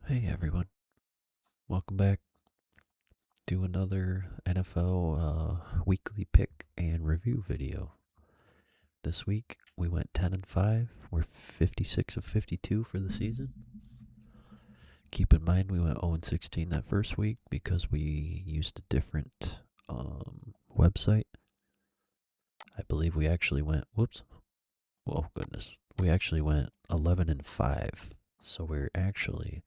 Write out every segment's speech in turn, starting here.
Hey everyone, welcome back to another NFL weekly pick and review video. This week we went 10 and 5. We're 56 of 52 for the season. Keep in mind we went 0 and 16 that first week because we used a different website. I believe we actually went, we actually went 11 and 5. So we're actually,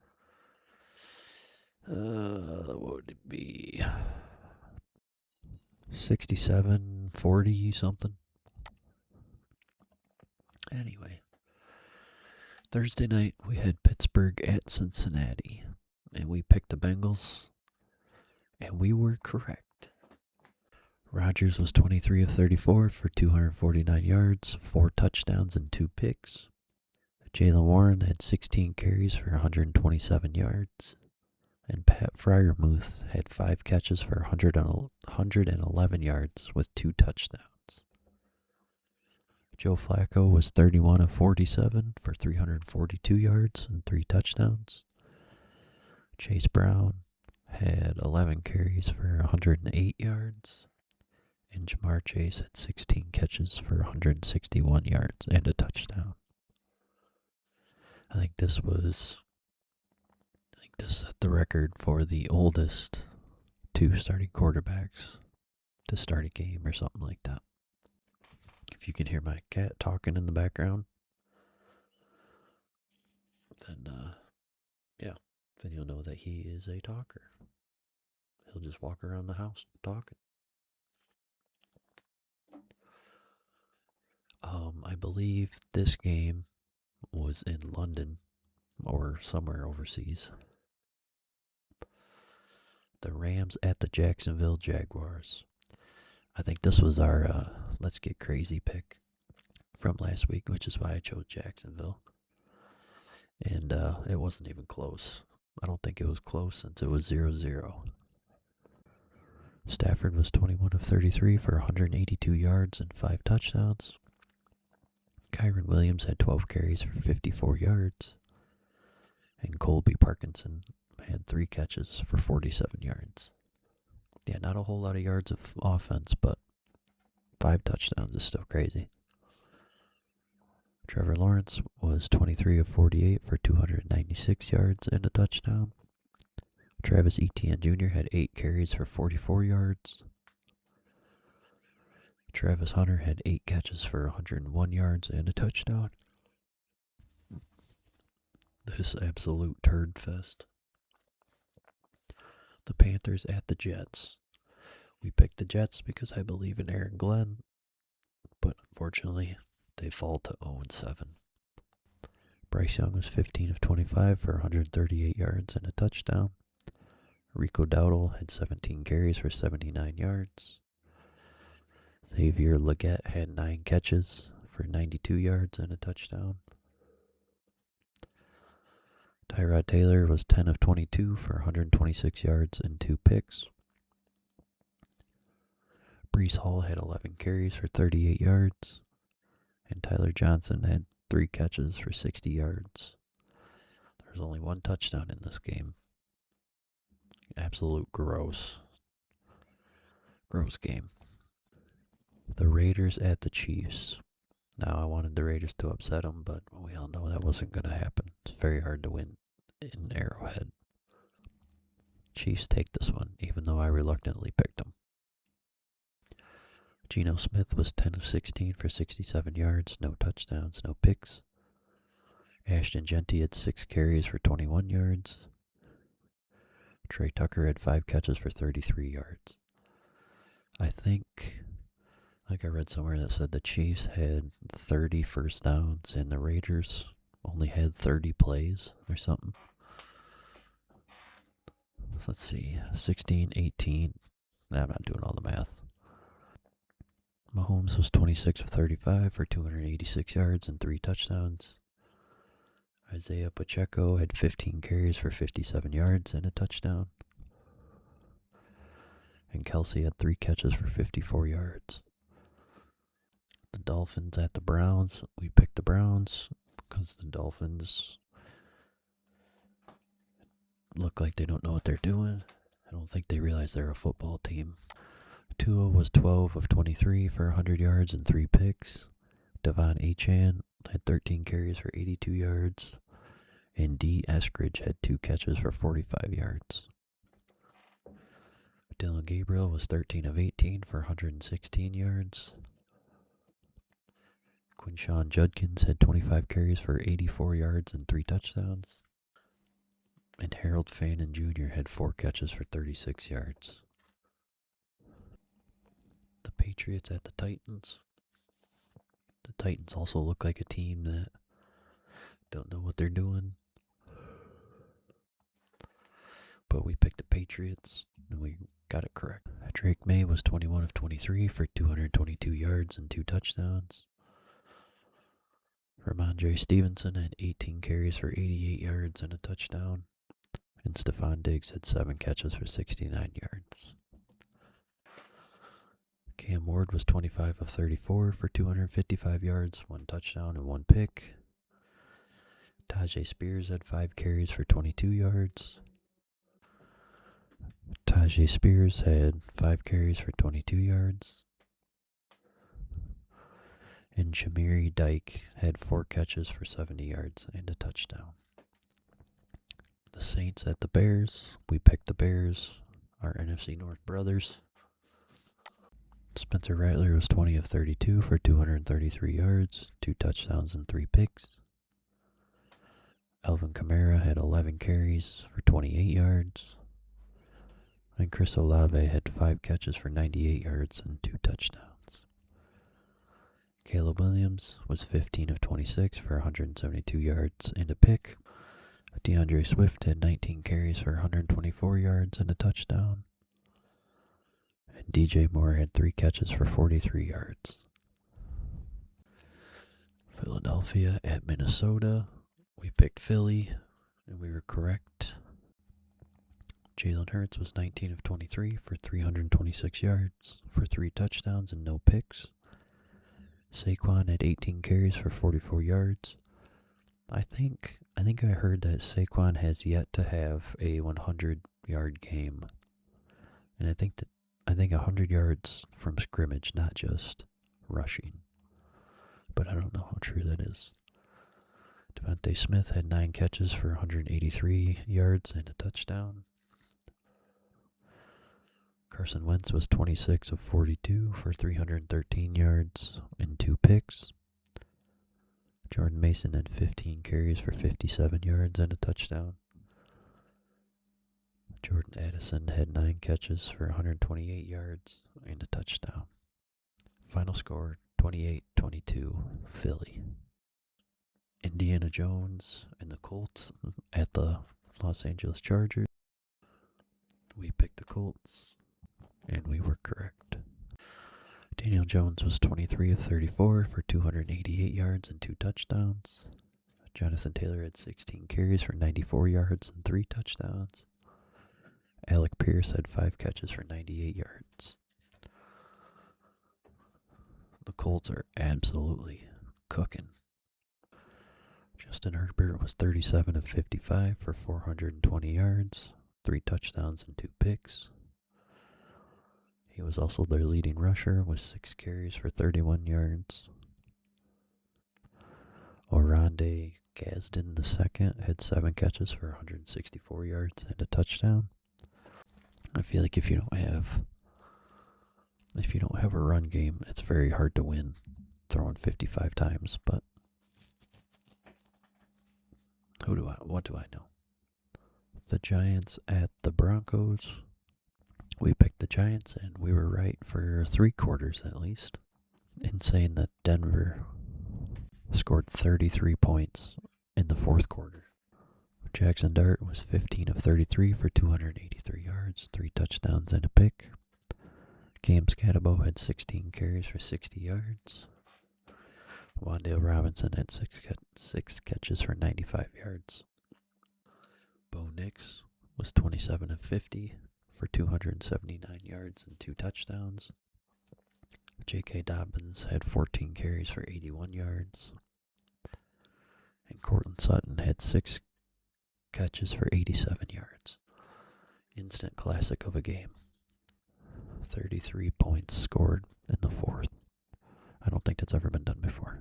what would it be? 67, 40 something. Anyway, Thursday night we had Pittsburgh at Cincinnati, and we picked the Bengals, and we were correct. Rodgers was 23 of 34 for 249 yards, 4 touchdowns, and 2 picks. Jaylen Warren had 16 carries for 127 yards, and Pat Freiermuth had 5 catches for 111 yards with 2 touchdowns. Joe Flacco was 31 of 47 for 342 yards and 3 touchdowns. Chase Brown had 11 carries for 108 yards. And Jamar Chase had 16 catches for 161 yards and a touchdown. I think this set the record for the oldest 2 starting quarterbacks to start a game or something like that. If you can hear my cat talking in the background, then you'll know that he is a talker. He'll just walk around the house talking. I believe this game was in London or somewhere overseas. The Rams at the Jacksonville Jaguars. I think this was our let's get crazy pick from last week, which is why I chose Jacksonville. And it wasn't even close. I don't think it was close since it was 0-0. Stafford was 21 of 33 for 182 yards and 5 touchdowns. Kyren Williams had 12 carries for 54 yards. And Colby Parkinson had 3 catches for 47 yards. Yeah, not a whole lot of yards of offense, but 5 touchdowns is still crazy. Trevor Lawrence was 23 of 48 for 296 yards and a touchdown. Travis Etienne Jr. had 8 carries for 44 yards. Travis Hunter had 8 catches for 101 yards and a touchdown. This absolute turd fest. The Panthers at the Jets. We picked the Jets because I believe in Aaron Glenn, but unfortunately, they fall to 0-7. Bryce Young was 15 of 25 for 138 yards and a touchdown. Rico Dowdle had 17 carries for 79 yards. Xavier Legette had 9 catches for 92 yards and a touchdown. Tyrod Taylor was 10 of 22 for 126 yards and 2 picks. Breece Hall had 11 carries for 38 yards. And Tyler Johnson had 3 catches for 60 yards. There's only 1 touchdown in this game. Absolute gross. Gross game. The Raiders at the Chiefs. Now, I wanted the Raiders to upset them, but we all know that wasn't going to happen. It's very hard to win in Arrowhead. Chiefs take this one, even though I reluctantly picked them. Geno Smith was 10 of 16 for 67 yards, no touchdowns, no picks. Ashton Jeanty had 6 carries for 21 yards. Trey Tucker had 5 catches for 33 yards. I think, like I read somewhere that said the Chiefs had 30 first downs and the Raiders only had 30 plays or something. So let's see, 16, 18. Nah, I'm not doing all the math. Mahomes was 26 of 35 for 286 yards and 3 touchdowns. Isaiah Pacheco had 15 carries for 57 yards and a touchdown. And Kelsey had 3 catches for 54 yards. The Dolphins at the Browns. We picked the Browns because the Dolphins look like they don't know what they're doing. I don't think they realize they're a football team. Tua was 12 of 23 for 100 yards and 3 picks. Devon Achane had 13 carries for 82 yards. And D. Eskridge had 2 catches for 45 yards. Dylan Gabriel was 13 of 18 for 116 yards. Quinshawn Judkins had 25 carries for 84 yards and 3 touchdowns. And Harold Fannin Jr. had 4 catches for 36 yards. The Patriots at the Titans. The Titans also look like a team that don't know what they're doing. But we picked the Patriots, and we got it correct. Drake May was 21 of 23 for 222 yards and 2 touchdowns. Ramondre Stevenson had 18 carries for 88 yards and a touchdown. And Stephon Diggs had 7 catches for 69 yards. Cam Ward was 25 of 34 for 255 yards, 1 touchdown, and 1 pick. Tyjae Spears had 5 carries for 22 yards. Tyjae Spears had 5 carries for 22 yards. And Shamiri Dyke had 4 catches for 70 yards and a touchdown. The Saints at the Bears. We picked the Bears, our NFC North brothers. Spencer Rattler was 20 of 32 for 233 yards, 2 touchdowns, and 3 picks. Alvin Kamara had 11 carries for 28 yards. And Chris Olave had 5 catches for 98 yards and 2 touchdowns. Caleb Williams was 15 of 26 for 172 yards and a pick. DeAndre Swift had 19 carries for 124 yards and a touchdown. And DJ Moore had 3 catches for 43 yards. Philadelphia at Minnesota. We picked Philly, and we were correct. Jalen Hurts was 19 of 23 for 326 yards, for 3 touchdowns and no picks. Saquon had 18 carries for 44 yards. I think I heard that Saquon has yet to have a 100-yard game. And I think 100 yards from scrimmage, not just rushing. But I don't know how true that is. Devontae Smith had 9 catches for 183 yards and a touchdown. Carson Wentz was 26 of 42 for 313 yards and 2 picks. Jordan Mason had 15 carries for 57 yards and a touchdown. Jordan Addison had 9 catches for 128 yards and a touchdown. Final score, 28-22, Philly. Indiana Jones and the Colts at the Los Angeles Chargers. We picked the Colts, and we were correct. Daniel Jones was 23 of 34 for 288 yards and 2 touchdowns. Jonathan Taylor had 16 carries for 94 yards and 3 touchdowns. Alec Pierce had 5 catches for 98 yards. The Colts are absolutely cooking. Justin Herbert was 37 of 55 for 420 yards, 3 touchdowns and 2 picks. He was also their leading rusher with 6 carries for 31 yards. Oronde Gadsden II had 7 catches for 164 yards and a touchdown. I feel like if you don't have a run game, it's very hard to win throwing 55 times, but what do I know? The Giants at the Broncos. We picked the Giants, and we were right for 3 quarters at least, in saying that Denver scored 33 points in the 4th quarter. Jackson Dart was 15 of 33 for 283 yards, 3 touchdowns and a pick. Cam Scatabo had 16 carries for 60 yards. Wan'Dale Robinson had 6 catches for 95 yards. Bo Nix was 27 of 50 for 279 yards and 2 touchdowns. J.K. Dobbins had 14 carries for 81 yards. And Cortland Sutton had 6 catches for 87 yards. Instant classic of a game. 33 points scored in the fourth. I don't think that's ever been done before.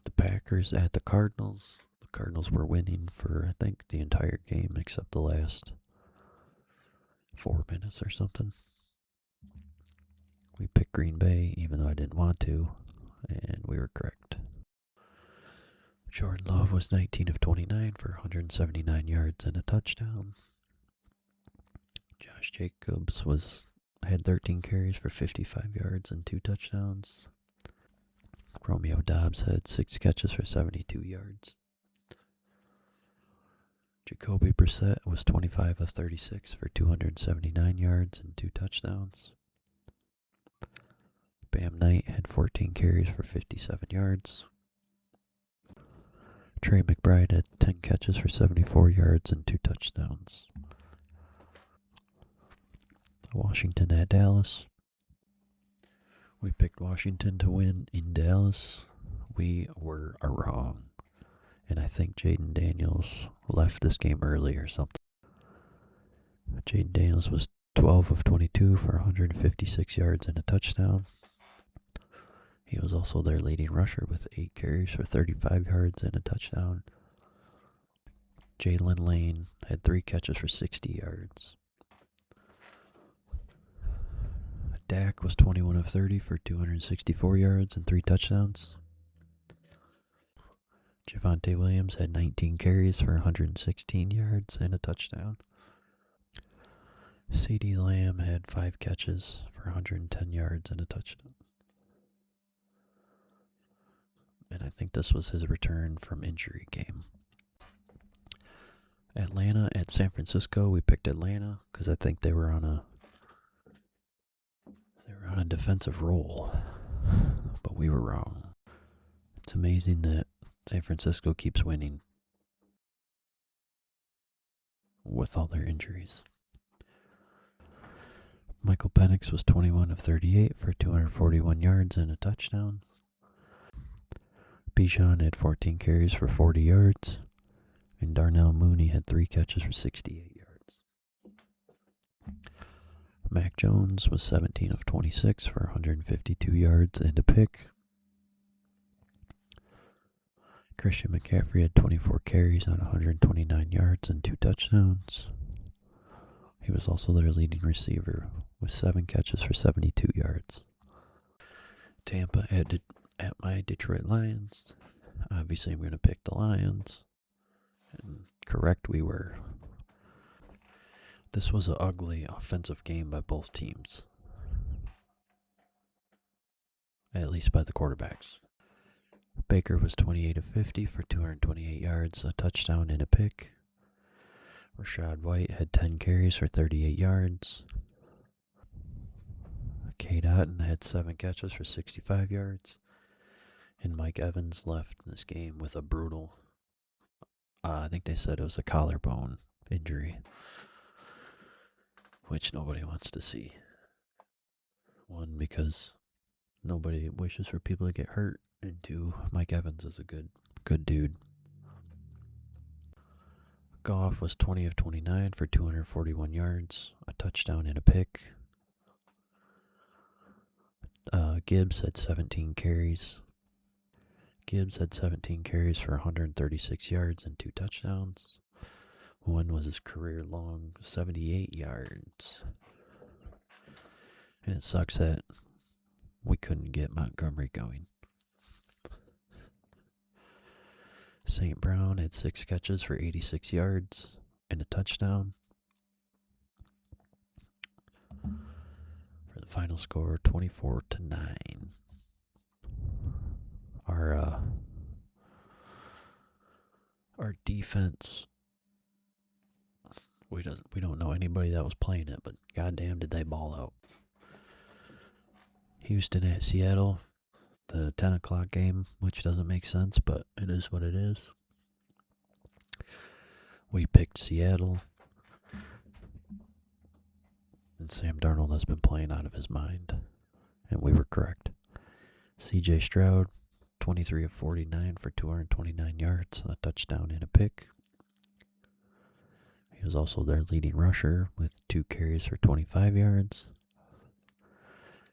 The Packers at the Cardinals. The Cardinals were winning for, I think, the entire game except the last 4 minutes or something. We picked Green Bay, even though I didn't want to, and we were correct. Jordan Love was 19 of 29 for 179 yards and a touchdown. Josh Jacobs had 13 carries for 55 yards and 2 touchdowns. Romeo Doubs had 6 catches for 72 yards. Jacoby Brissett was 25 of 36 for 279 yards and 2 touchdowns. Bam Knight had 14 carries for 57 yards. Trey McBride had 10 catches for 74 yards and 2 touchdowns. Washington at Dallas. We picked Washington to win in Dallas. We were wrong. And I think Jaden Daniels left this game early or something. Jaden Daniels was 12 of 22 for 156 yards and a touchdown. He was also their leading rusher with 8 carries for 35 yards and a touchdown. Jalen Lane had 3 catches for 60 yards. Dak was 21 of 30 for 264 yards and 3 touchdowns. Javonte Williams had 19 carries for 116 yards and a touchdown. CeeDee Lamb had 5 catches for 110 yards and a touchdown. And I think this was his return from injury game. Atlanta at San Francisco. We picked Atlanta because I think they were on a defensive roll, but we were wrong. It's amazing that San Francisco keeps winning with all their injuries. Michael Penix was 21 of 38 for 241 yards and a touchdown. Bijan had 14 carries for 40 yards, and Darnell Mooney had 3 catches for 68 yards. Mac Jones was 17 of 26 for 152 yards and a pick. Christian McCaffrey had 24 carries on 129 yards and 2 touchdowns. He was also their leading receiver with 7 catches for 72 yards. Tampa at my Detroit Lions. Obviously, I'm going to pick the Lions. And correct we were. This was an ugly offensive game by both teams. At least by the quarterbacks. Baker was 28 of 50 for 228 yards, a touchdown and a pick. Rashad White had 10 carries for 38 yards. Cade Otton had 7 catches for 65 yards. And Mike Evans left this game with a brutal, I think they said it was a collarbone injury, which nobody wants to see. One, because nobody wishes for people to get hurt, and 2, Mike Evans is a good dude. Goff was 20 of 29 for 241 yards, a touchdown and a pick. Gibbs had 17 carries. Gibbs had 17 carries for 136 yards and 2 touchdowns. One was his career-long 78 yards. And it sucks that we couldn't get Montgomery going. St. Brown had 6 catches for 86 yards and a touchdown. For the final score, 24-9. Our defense, we don't know anybody that was playing it, but goddamn did they ball out. Houston at Seattle, the 10 o'clock game, which doesn't make sense, but it is what it is. We picked Seattle, and Sam Darnold has been playing out of his mind, and we were correct. C.J. Stroud, 23 of 49 for 229 yards, a touchdown and a pick. was also their leading rusher with 2 carries for 25 yards.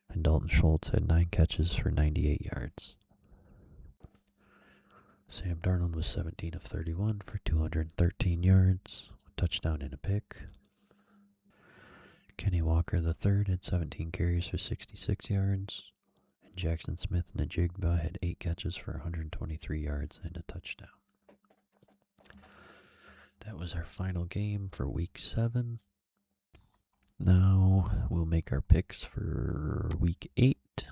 And Dalton Schultz had 9 catches for 98 yards. Sam Darnold was 17 of 31 for 213 yards, a touchdown and a pick. Kenny Walker III had 17 carries for 66 yards. And Jackson Smith-Njigba had 8 catches for 123 yards and a touchdown. That was our final game for Week 7. Now we'll make our picks for Week 8.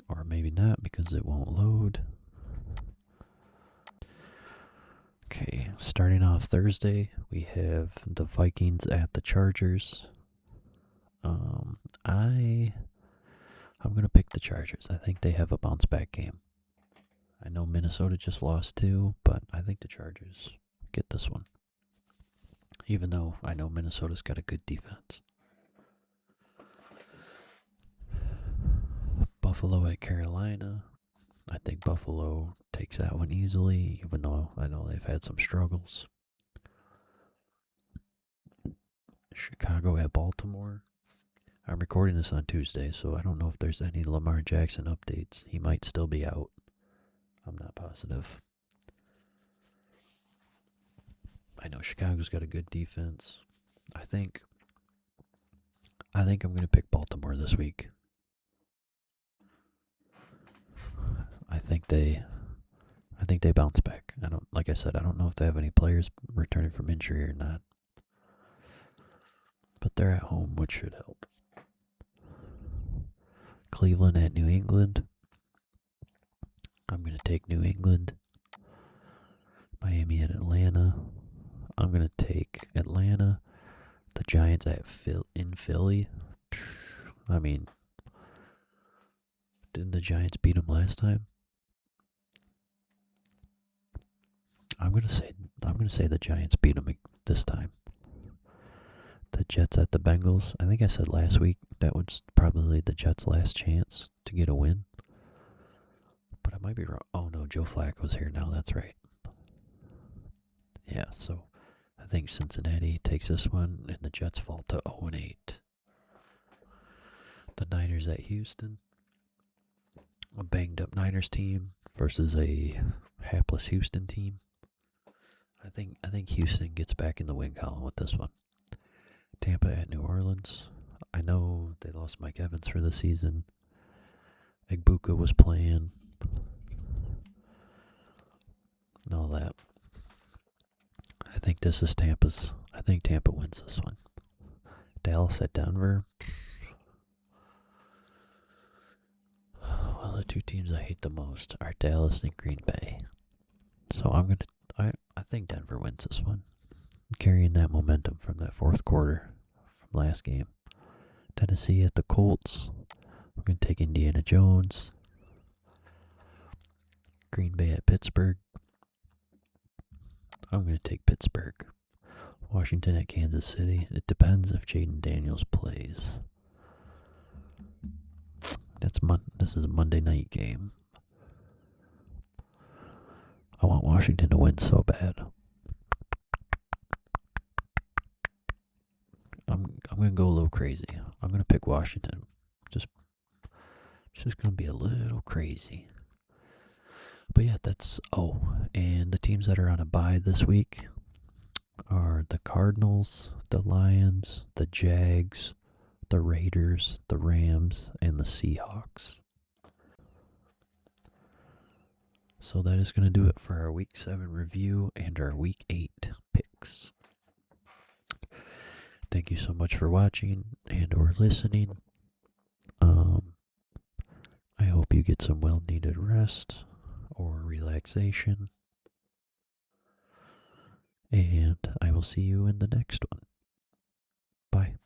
Or maybe not because it won't load. Okay, starting off Thursday, we have the Vikings at the Chargers. I'm going to pick the Chargers. I think they have a bounce back game. I know Minnesota just lost 2, but I think the Chargers get this one. Even though I know Minnesota's got a good defense. Buffalo at Carolina. I think Buffalo takes that one easily, even though I know they've had some struggles. Chicago at Baltimore. I'm recording this on Tuesday, so I don't know if there's any Lamar Jackson updates. He might still be out. I'm not positive. I know Chicago's got a good defense. I think I'm going to pick Baltimore this week. I think they bounce back. Like I said, I don't know if they have any players returning from injury or not. But they're at home, which should help. Cleveland at New England. I'm going to take New England. Miami at Atlanta. I'm going to take Atlanta. The Giants in Philly. I mean, didn't the Giants beat them last time? I'm going to say the Giants beat them this time. The Jets at the Bengals. I think I said last week that was probably the Jets' last chance to get a win. But I might be wrong. Oh no, Joe Flacco's here now. That's right. Yeah, so I think Cincinnati takes this one, and the Jets fall to 0-8. The Niners at Houston. A banged-up Niners team versus a hapless Houston team. I think Houston gets back in the win column with this one. Tampa at New Orleans. I know they lost Mike Evans for the season. Igbuka was playing. And all that. I think this is Tampa's. I think Tampa wins this one. Dallas at Denver. Well, the 2 teams I hate the most are Dallas and Green Bay. So I think Denver wins this one. Carrying that momentum from that fourth quarter from last game. Tennessee at the Colts. We're going to take Indiana Jones. Green Bay at Pittsburgh. I'm going to take Pittsburgh. Washington at Kansas City. It depends if Jaden Daniels plays. This is a Monday night game. I want Washington to win so bad. I'm going to go a little crazy. I'm going to pick Washington. Just going to be a little crazy. But yeah, and the teams that are on a bye this week are the Cardinals, the Lions, the Jags, the Raiders, the Rams, and the Seahawks. So that is going to do it for our Week 7 review and our Week 8 picks. Thank you so much for watching and or listening. I hope you get some well-needed rest or relaxation. And I will see you in the next one. Bye.